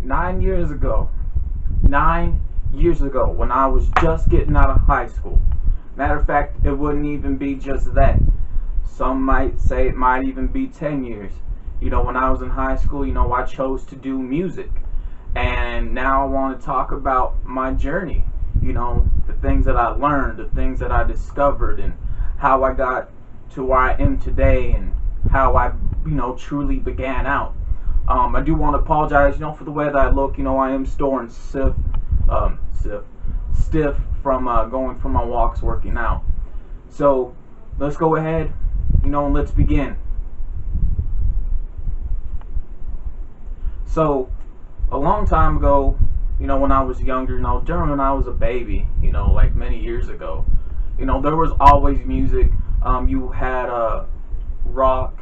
9 years ago. 9 years ago, when I was just getting out of high school. Matter of fact, it wouldn't even be just that. Some might say it might even be 10 years. You know, when I was in high school, you know, I chose to do music. And now I want to talk about my journey. You know, the things that I learned, the things that I discovered, and how I got to where I am today, and how I, you know, truly began out. I do want to apologize, you know, for the way that I look. You know, I am still stiff from going for my walks, working out. So let's go ahead, you know, and let's begin. So a long time ago, you know, when I was younger, you know, during when I was a baby, you know, like many years ago, you know, there was always music. You had rock,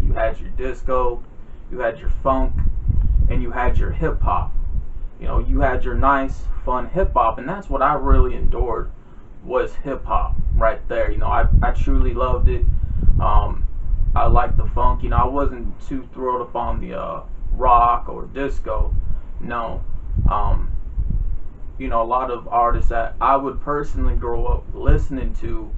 you had your disco, you had your funk, and you had your hip hop. You know, you had your nice, fun hip hop, and that's what I really endured, was hip hop right there. You know, I truly loved it. I liked the funk. You know, I wasn't too thrilled upon the rock or disco. No. You know, a lot of artists that I would personally grow up listening to,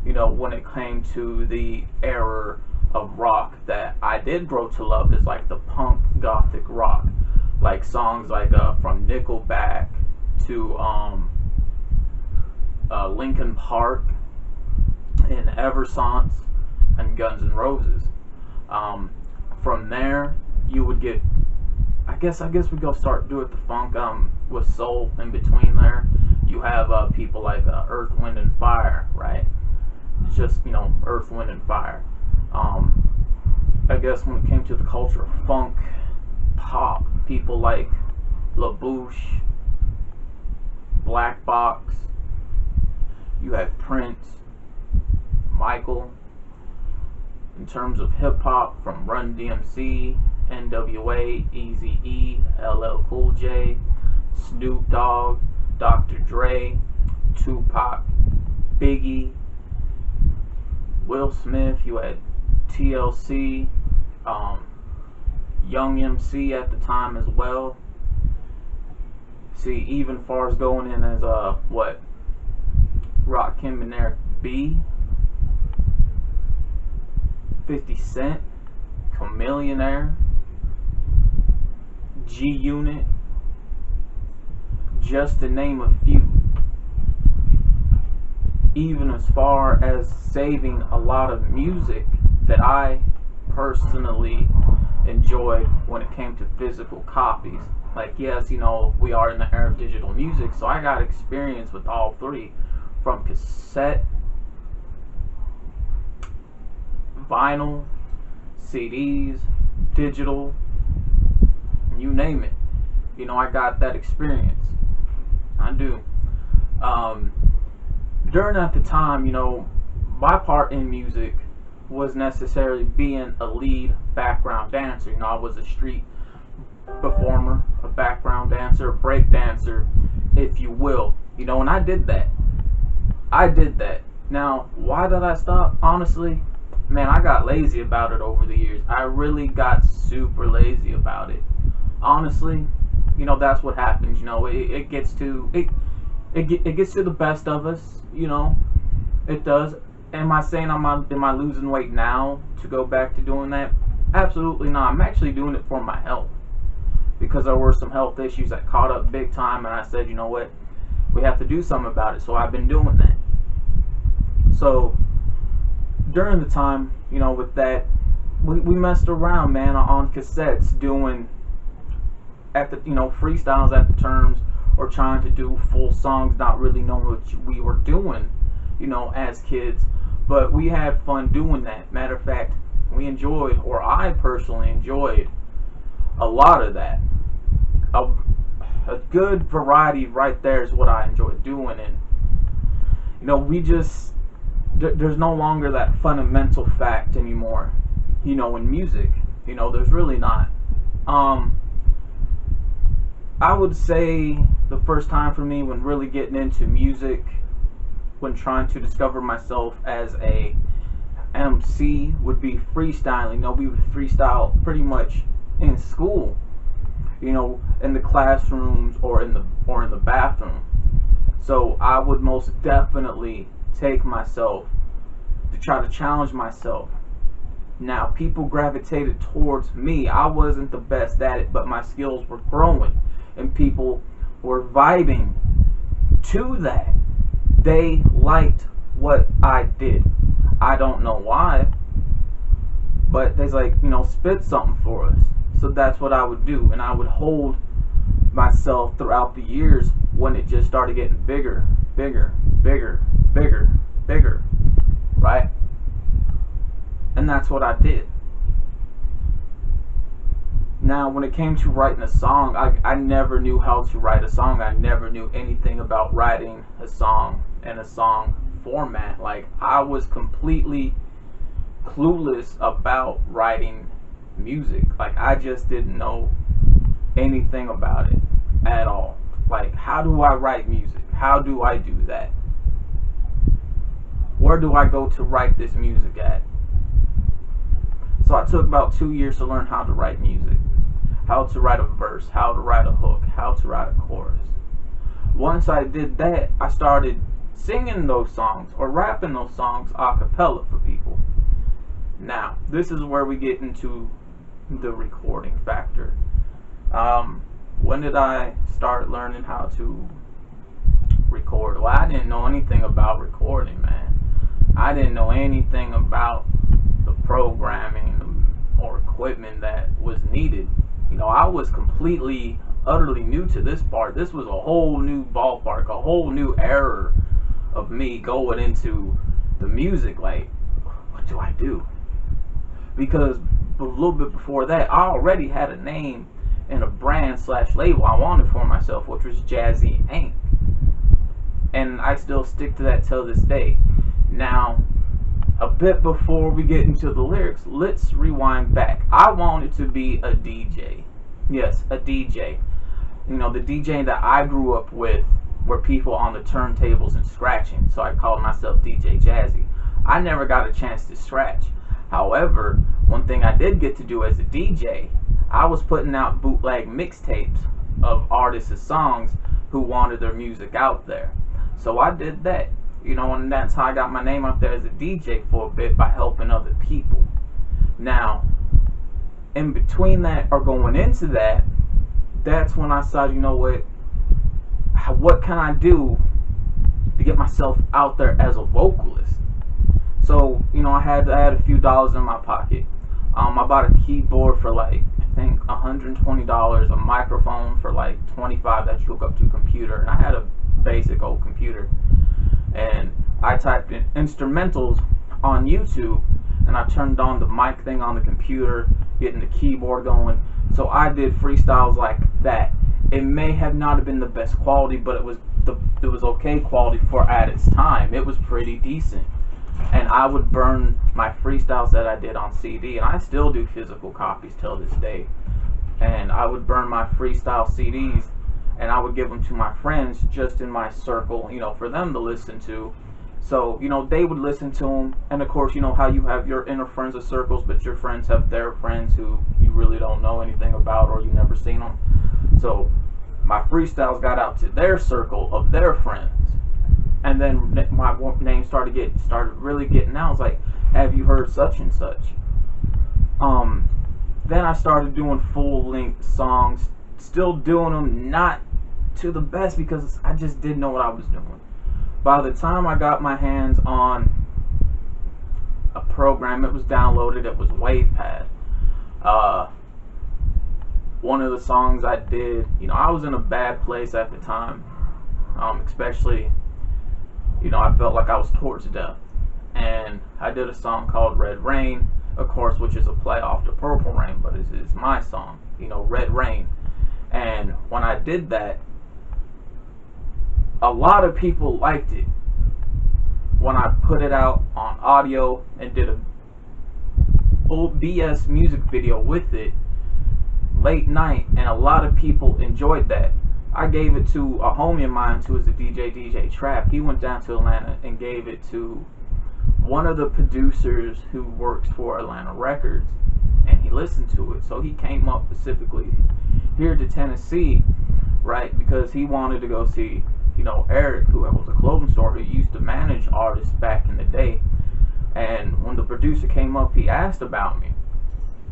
you know, when it came to the era of rock that I did grow to love, is like the punk gothic rock, like songs like from Nickelback to Linkin Park and Eversonce and Guns N' Roses. From there you would get, I guess we go start doing the funk with soul in between there. You have people like Earth, Wind and Fire, right? Just, you know, Earth, Wind and Fire. I guess when it came to the culture of funk, pop, people like LaBouche, Black Box, you had Prince, Michael. In terms of hip hop, from Run DMC, NWA, Eazy-E, LL Cool J, Snoop Dogg, Dr. Dre, Tupac, Biggie, Will Smith. You had TLC, Young MC at the time as well. See, even far as going in as what, Rakim and Eric B, 50 Cent, Chamillionaire, G Unit, just to name a few. Even as far as saving a lot of music that I personally enjoyed when it came to physical copies. Like, yes, you know, we are in the era of digital music, so I got experience with all three, from cassette, vinyl, CDs, digital, you name it. You know, I got that experience. I do. During at the time, you know, my part in music was necessarily being a lead background dancer. You know, I was a street performer, a background dancer, a break dancer, if you will. You know, and I did that. Now, why did I stop? Honestly, man, I got lazy about it over the years. I really got super lazy about it. Honestly, you know, that's what happens. You know, it gets to it gets to the best of us. You know, it does. Am I saying am I losing weight now to go back to doing that? Absolutely not. I'm actually doing it for my health, because there were some health issues that caught up big time, and I said, you know what, we have to do something about it. So I've been doing that. So during the time, you know, with that, we messed around, man, on cassettes, doing at the, you know, freestyles at the terms, or trying to do full songs, not really knowing what we were doing, you know, as kids. But we had fun doing that. Matter of fact, we enjoyed, or I personally enjoyed, a lot of that. A good variety right there is what I enjoy doing. And, you know, we just, there's no longer that fundamental fact anymore, you know, in music. You know, there's really not. I would say the first time for me when really getting into music, when trying to discover myself as a MC, would be freestyling. You know, we would freestyle pretty much in school. you know, in the classrooms or in the bathroom. So I would most definitely take myself to try to challenge myself. Now, people gravitated towards me. I wasn't the best at it, but my skills were growing, and people were vibing to that. They liked what I did. I don't know why, but they's like, you know, spit something for us. So that's what I would do, and I would hold myself throughout the years when it just started getting bigger, bigger, bigger, bigger, bigger, right? And that's what I did. Now, when it came to writing a song, I never knew how to write a song. I never knew anything about writing a song and a song format. Like, I was completely clueless about writing music. Like, I just didn't know anything about it at all. Like, how do I write music? How do I do that? Where do I go to write this music at? So I took about 2 years to learn how to write music, how to write a verse, how to write a hook, how to write a chorus. Once I did that, I started singing those songs or rapping those songs a cappella for people. Now, this is where we get into the recording factor. When did I start learning how to record? Well, I didn't know anything about recording, man. I didn't know anything about the programming or equipment that was needed. You know, I was completely, utterly new to this part. This was a whole new ballpark, a whole new era of me going into the music. Like, what do I do? Because a little bit before that, I already had a name and a brand / label I wanted for myself, which was Jazzy Inc. And I still stick to that till this day. Now, a bit before we get into the lyrics, let's rewind back. I wanted to be a DJ. Yes, a DJ. You know, the DJ that I grew up with were people on the turntables and scratching. So I called myself DJ Jazzy. I never got a chance to scratch. However, one thing I did get to do as a DJ, I was putting out bootleg mixtapes of artists' songs who wanted their music out there. So I did that. You know, and that's how I got my name out there as a DJ for a bit, by helping other people. Now, in between that, or going into that, that's when I said, you know what can I do to get myself out there as a vocalist? So, you know, I had a few dollars in my pocket. I bought a keyboard for like, I think $120, a microphone for like $25 that you hook up to a computer, and I had a basic old computer. And I typed in instrumentals on YouTube, and I turned on the mic thing on the computer, getting the keyboard going. So I did freestyles like that. It may have not have been the best quality, but it was okay quality for at its time. It was pretty decent. And I would burn my freestyles that I did on CD, and I still do physical copies till this day. And I would burn my freestyle CDs, and I would give them to my friends just in my circle, you know, for them to listen to. So, you know, they would listen to them. And of course, you know how you have your inner friends of circles, but your friends have their friends who you really don't know anything about, or you never seen them. So my freestyles got out to their circle of their friends. And then my name started really getting out. I was like, have you heard such and such? Then I started doing full-length songs, still doing them not to the best because I just didn't know what I was doing. By the time I got my hands on a program, it was downloaded, it was WavePad. One of the songs I did, you know, I was in a bad place at the time, especially, you know, I felt like I was towards death. And I did a song called Red Rain, of course, which is a play off the Purple Rain, but it's my song, you know, Red Rain. And when I did that, a lot of people liked it. When I put it out on audio and did a full BS music video with it, late night, and a lot of people enjoyed that. I gave it to a homie of mine who is a DJ Trap. He went down to Atlanta and gave it to one of the producers who works for Atlanta Records, and he listened to it. So he came up specifically, here to Tennessee, right? Because he wanted to go see, you know, Eric, who was a clothing store who used to manage artists back in the day. And when the producer came up, he asked about me.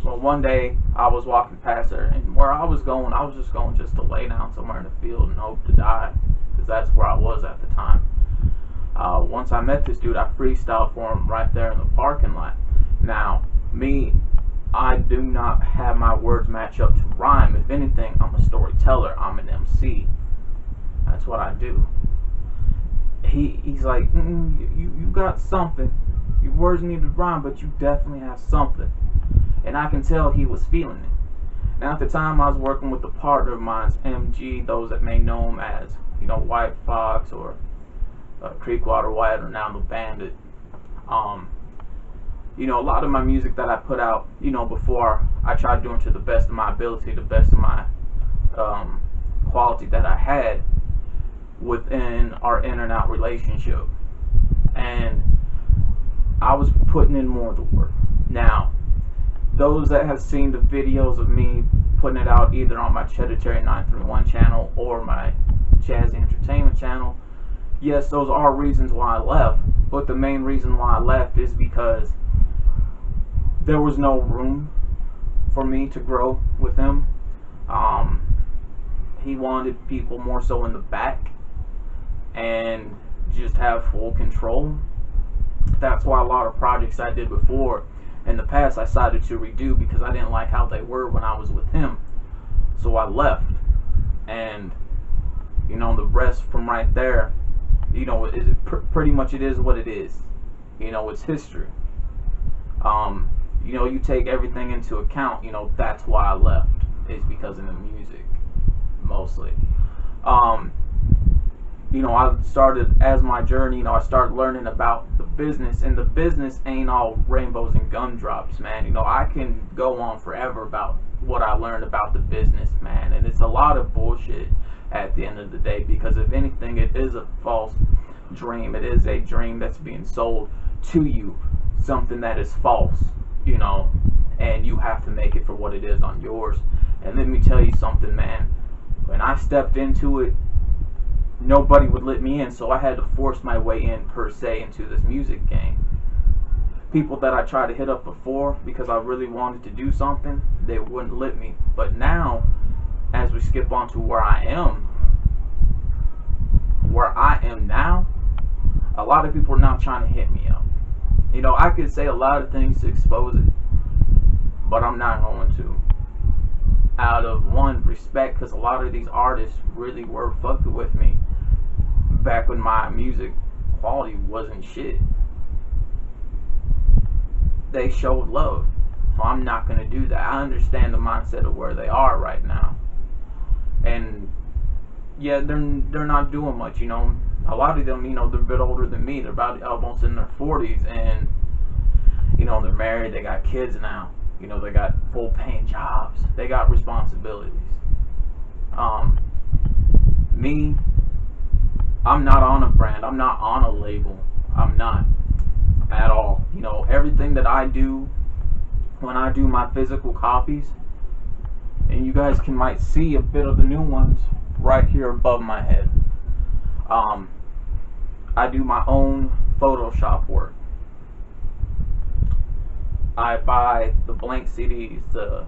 Well, one day I was walking past there, and where I was just going just to lay down somewhere in the field and hope to die, because that's where I was at the time. Once I met this dude, I freestyled for him right there in the parking lot. Now, me, I do not have my words match up to rhyme. If anything, I'm a storyteller. I'm an MC. That's what I do. He's like, you got something. Your words need to rhyme, but you definitely have something. And I can tell he was feeling it. Now, at the time, I was working with a partner of mine's, MG, those that may know him as, you know, White Fox or Creekwater White, or now thabanditt. You know, a lot of my music that I put out, you know, before, I tried doing to the best of my ability, the best of my quality that I had within our in and out relationship. And I was putting in more of the work. Now, those that have seen the videos of me putting it out either on my ChEDDErTarY931 channel or my Jazzy Entertainment channel, yes, those are reasons why I left. But the main reason why I left is because there was no room for me to grow with him. He wanted people more so in the back and just have full control. That's why a lot of projects I did before in the past I decided to redo, because I didn't like how they were when I was with him. So I left. And, you know, the rest from right there, you know, pretty much it is what it is. You know, it's history. You know, you take everything into account, you know, that's why I left. It's because of the music, mostly. You know, I started, as my journey, you know, I started learning about the business, and the business ain't all rainbows and gumdrops, man. You know, I can go on forever about what I learned about the business, man, and it's a lot of bullshit at the end of the day, because if anything, it is a false dream. It is a dream that's being sold to you, something that is false, you know, and you have to make it for what it is on yours. And let me tell you something, man, when I stepped into it, nobody would let me in, so I had to force my way in, per se, into this music game. People that I tried to hit up before because I really wanted to do something, they wouldn't let me. But now, as we skip on to where I am now, a lot of people are now trying to hit me up. You know, I could say a lot of things to expose it, but I'm not going to. Out of one, respect, because a lot of these artists really were fucking with me back when my music quality wasn't shit. They showed love, so I'm not going to do that. I understand the mindset of where they are right now, and yeah, they're not doing much, you know. A lot of them, you know, they're a bit older than me. They're about almost in their 40s, and you know, they're married, they got kids now. You know, they got full paying jobs. They got responsibilities. Me, I'm not on a brand. I'm not on a label. I'm not at all. You know, everything that I do, when I do my physical copies, and you guys might see a bit of the new ones right here above my head. I do my own Photoshop work. I buy the blank CDs, the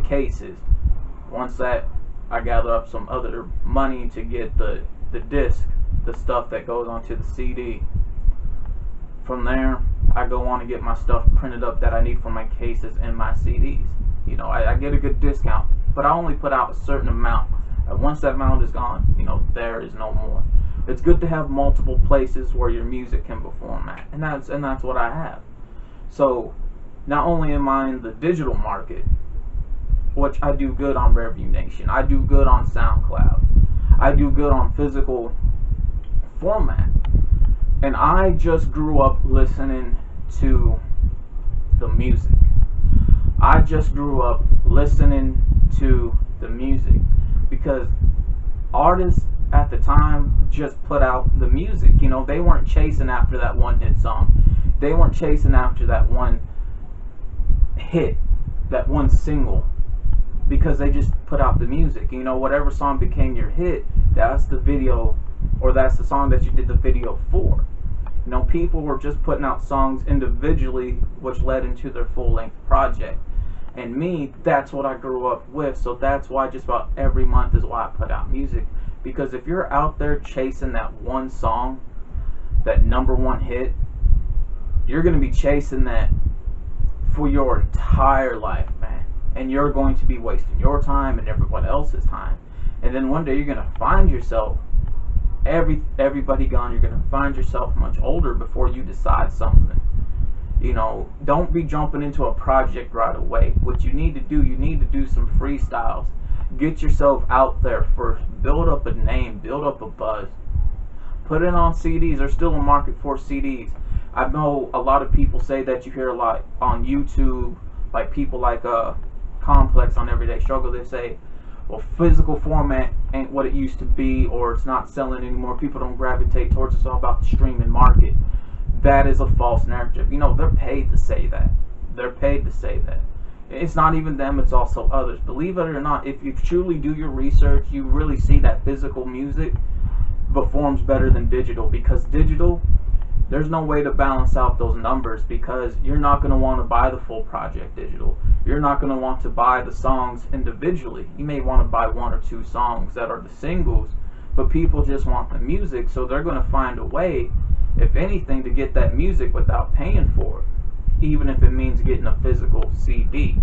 cases. Once that, I gather up some other money to get the disc, the stuff that goes onto the CD. From there, I go on and get my stuff printed up that I need for my cases and my CDs. You know, I get a good discount, but I only put out a certain amount. And once that amount is gone, you know, there is no more. It's good to have multiple places where your music can perform at, and that's what I have. So, not only am I in the digital market, which I do good on reverbnation, I do good on SoundCloud, I do good on physical format, and I just grew up listening to the music. I just grew up listening to the music because artists at the time just put out the music. You know, they weren't chasing after that one hit song. They weren't chasing after that one hit, that one single. because they just put out the music. You know, whatever song became your hit, that's the video, or that's the song that you did the video for. You know, people were just putting out songs individually, which led into their full-length project. And me, that's what I grew up with. So that's why just about every month is why I put out music. Because if you're out there chasing that one song, that #1 hit, you're going to be chasing that for your entire life, man. And you're going to be wasting your time and everyone else's time. And then one day you're going to find yourself, everybody gone, you're going to find yourself much older before you decide something. You know, don't be jumping into a project right away. What you need to do, you need to do some freestyles. Get yourself out there first. Build up a name, build up a buzz. Put it on CDs. There's still a market for CDs. I know a lot of people say that you hear a lot on YouTube, like people like Complex on Everyday Struggle. They say, well, physical format ain't what it used to be, or it's not selling anymore. People don't gravitate towards it. It's all about the streaming market. That is a false narrative. You know, they're paid to say that. They're paid to say that. It's not even them, it's also others. Believe it or not, if you truly do your research, you really see that physical music performs better than digital. Because digital, there's no way to balance out those numbers, because you're not going to want to buy the full project digital. You're not going to want to buy the songs individually. You may want to buy 1 or 2 songs that are the singles, but people just want the music, so they're going to find a way, if anything, to get that music without paying for it, even if it means getting a physical CD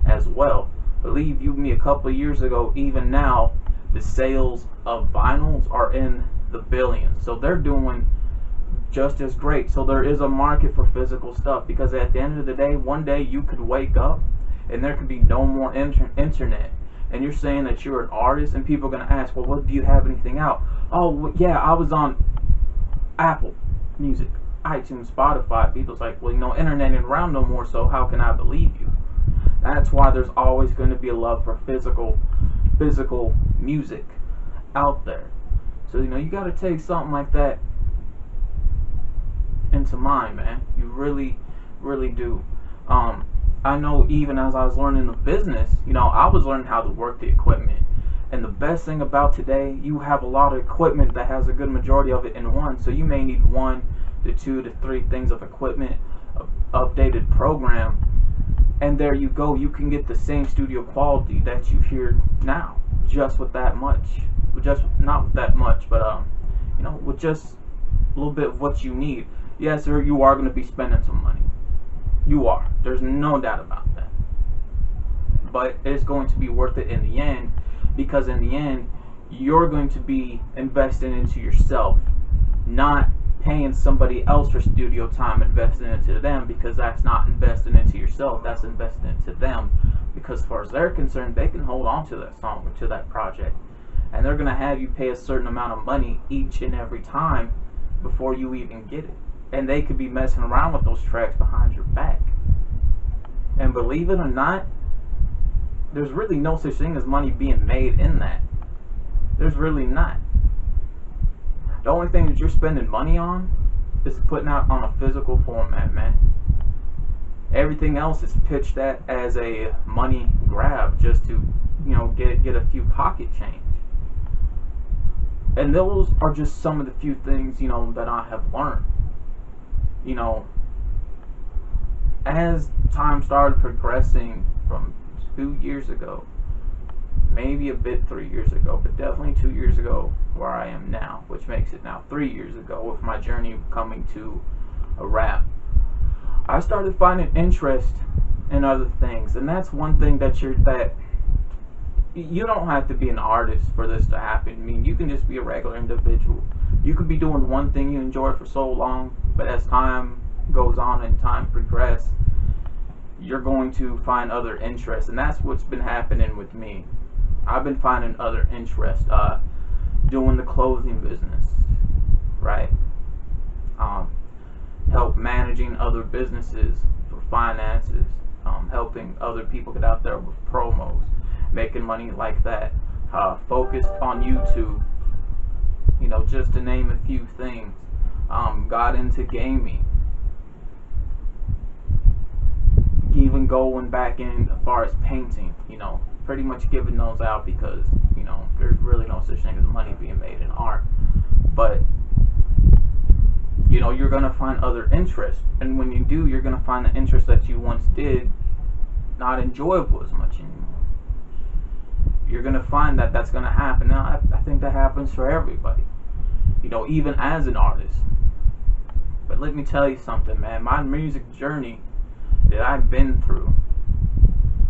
as well. Believe you me, a couple of years ago, even now, the sales of vinyls are in the billions. So they're doing just as great. So there is a market for physical stuff, because at the end of the day, one day you could wake up and there could be no more internet. And you're saying that you're an artist, and people are going to ask, well, what, do you have anything out? Oh, yeah, I was on Apple Music, iTunes, Spotify. People's like, well, you know, internet ain't around no more, so how can I believe you? That's why there's always going to be a love for physical music out there. So, you know, you got to take something like that into mind, man. You really, really do. I know even as I was learning the business, you know, I was learning how to work the equipment. And the best thing about today, you have a lot of equipment that has a good majority of it in one. So you may need 1 to 2 to 3 things of equipment, updated program, and there you go. You can get the same studio quality that you hear now, just with that much. Just not with that much, but you know, with just a little bit of what you need. Yes, sir, you are going to be spending some money. You are. There's no doubt about that. But it's going to be worth it in the end, because in the end, you're going to be investing into yourself, not paying somebody else for studio time, investing into them, because that's not investing into yourself, that's investing into them. Because as far as they're concerned, they can hold on to that song or to that project, and they're going to have you pay a certain amount of money each and every time before you even get it. And they could be messing around with those tracks behind your back. And believe it or not, there's really no such thing as money being made in that. There's really not. The only thing that you're spending money on is putting out on a physical format, man. Everything else is pitched at as a money grab, just to, you know, get a few pocket change. And those are just some of the few things, you know, that I have learned. You know, as time started progressing from 2 years ago, maybe a bit 3 years ago, but definitely 2 years ago where I am now, which makes it now 3 years ago with my journey coming to a wrap, I started finding interest in other things. And that's one thing that you don't have to be an artist for this to happen. I mean, you can just be a regular individual. You could be doing one thing you enjoy for so long, but as time goes on and time progresses, you're going to find other interests. And that's what's been happening with me. I've been finding other interests, doing the clothing business, right? Help managing other businesses for finances, helping other people get out there with promos, making money like that, focused on YouTube, you know, just to name a few things. Got into gaming, even going back in as far as painting, you know, pretty much giving those out because, you know, there's really no such thing as money being made in art. But, you know, you're going to find other interests. And when you do, you're going to find the interest that you once did not enjoyable as much anymore. You're going to find that that's going to happen. Now, I think that happens for everybody, you know, even as an artist. But let me tell you something, man. My music journey that I've been through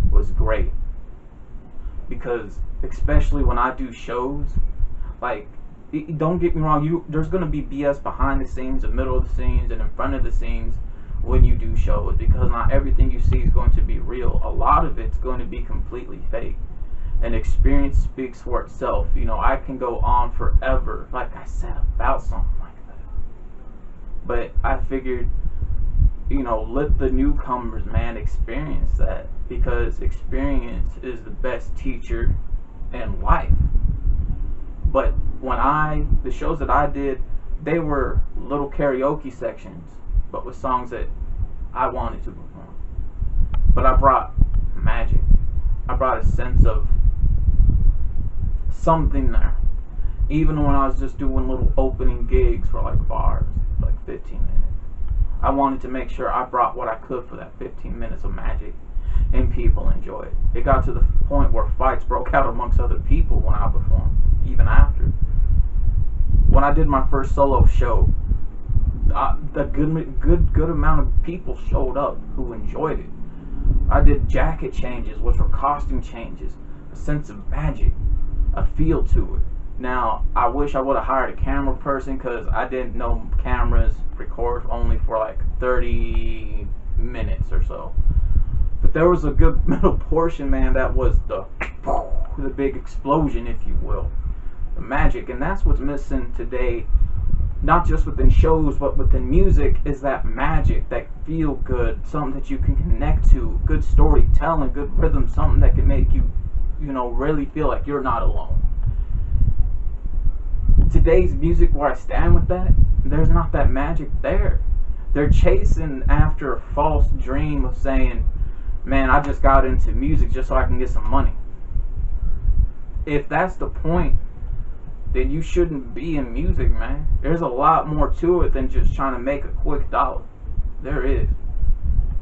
was great. Because, especially when I do shows, like, don't get me wrong, there's going to be BS behind the scenes, the middle of the scenes, and in front of the scenes when you do shows. Because not everything you see is going to be real. A lot of it's going to be completely fake. And experience speaks for itself. You know, I can go on forever, like I said, about something like that. But I figured, you know, let the newcomers, man, experience that. Because experience is the best teacher in life. But when the shows that I did, they were little karaoke sections, but with songs that I wanted to perform. But I brought magic. I brought a sense of something there. Even when I was just doing little opening gigs for like bars, like 15 minutes. I wanted to make sure I brought what I could for that 15 minutes of magic, and people enjoy it. It got to the point where fights broke out amongst other people when I performed, even after. When I did my first solo show, the good amount of people showed up who enjoyed it. I did jacket changes, which were costume changes, a sense of magic, a feel to it. Now, I wish I would have hired a camera person because I didn't know cameras record only for like 30 minutes or so. But there was a good middle portion, man, that was the big explosion, if you will. The magic, and that's what's missing today, not just within shows, but within music, is that magic, that feel good, something that you can connect to, good storytelling, good rhythm, something that can make you, you know, really feel like you're not alone. Today's music, where I stand with that, there's not that magic there. They're chasing after a false dream of saying, man, I just got into music just so I can get some money. If that's the point, then you shouldn't be in music, man. There's a lot more to it than just trying to make a quick dollar. There is.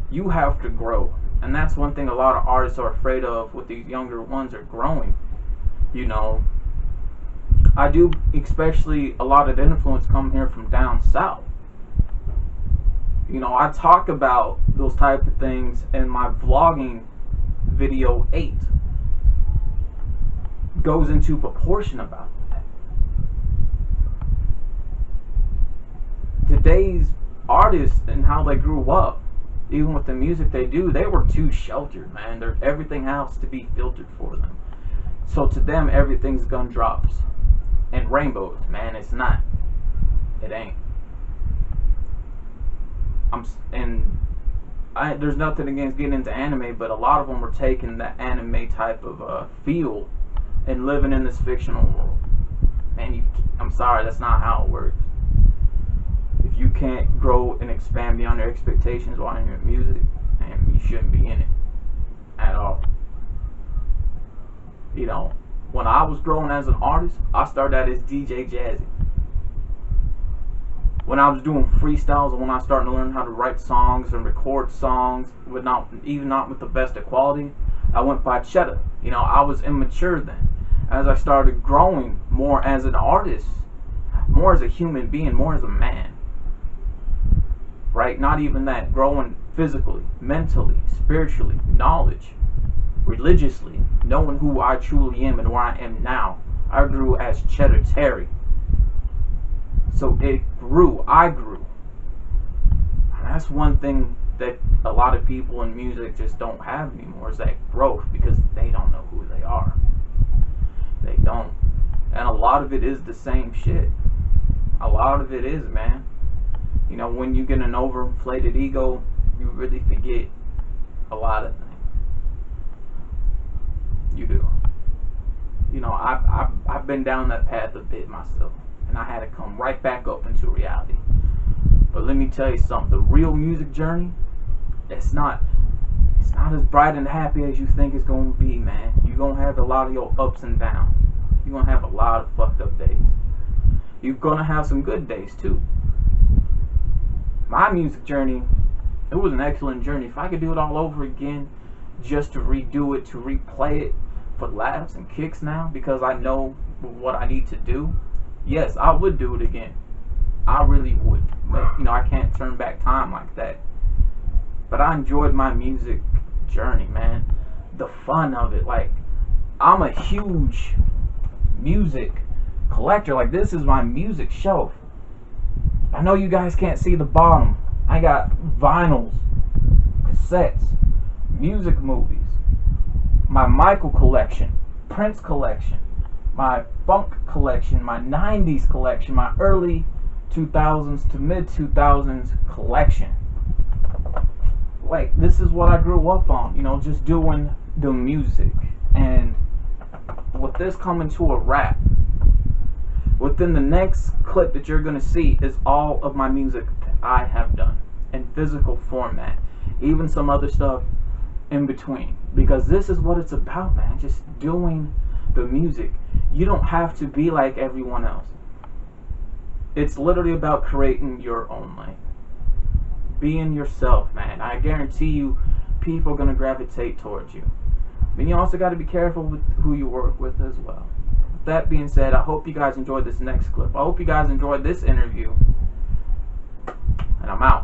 You have to grow. And that's one thing a lot of artists are afraid of with these younger ones are growing. You know, I do, especially a lot of the influence come here from down south. You know, I talk about those type of things in my vlogging video 8. Goes into proportion about that. Today's artists and how they grew up, even with the music they do, they were too sheltered, man. Everything has to be filtered for them. So to them, everything's gumdrops and rainbows, man. It's not. It ain't. There's nothing against getting into anime, but a lot of them are taking that anime type of feel and living in this fictional world. Man, I'm sorry, that's not how it works. If you can't grow and expand beyond your expectations while you're in music, man, you shouldn't be in it at all. You know, when I was growing as an artist, I started out as DJ Jazzy. When I was doing freestyles and when I started to learn how to write songs and record songs, even not with the best of quality, I went by Cheddar. You know, I was immature then. As I started growing more as an artist, more as a human being, more as a man. Right? Not even that. Growing physically, mentally, spiritually, knowledge, religiously, knowing who I truly am and where I am now. I grew as ChEDDErTarY. So it grew. I grew. And that's one thing that a lot of people in music just don't have anymore, is that growth, because they don't know who they are. They don't. And a lot of it is the same shit. A lot of it is, man. You know, when you get an overinflated ego, you really forget a lot of things. You do. You know, I've been down that path a bit myself, and I had to come right back up into reality. But let me tell you something, the real music journey, it's not it's not as bright and happy as you think it's going to be, man. You're going to have a lot of your ups and downs. You're going to have a lot of fucked up days. You're going to have some good days, too. My music journey, it was an excellent journey. If I could do it all over again, just to redo it, to replay it for laughs and kicks now, because I know what I need to do, yes, I would do it again. I really would. But, you know, I can't turn back time like that. But I enjoyed my music journey, man. The fun of it. Like, I'm a huge music collector. Like, this is my music shelf. I know you guys can't see the bottom. I got vinyls, cassettes, music movies, my Michael collection, Prince collection, my funk collection, my 90s collection, my early 2000s to mid 2000s collection. Like, this is what I grew up on, you know, just doing the music. And with this coming to a wrap, within the next clip that you're going to see is all of my music that I have done in physical format, even some other stuff in between, because this is what it's about, man. Just doing the music. You don't have to be like everyone else. It's literally about creating your own lane, being yourself, man. I guarantee you people are going to gravitate towards you. Then you also got to be careful with who you work with as well. With that being said, I hope you guys enjoyed this next clip. I hope you guys enjoyed this interview, and I'm out.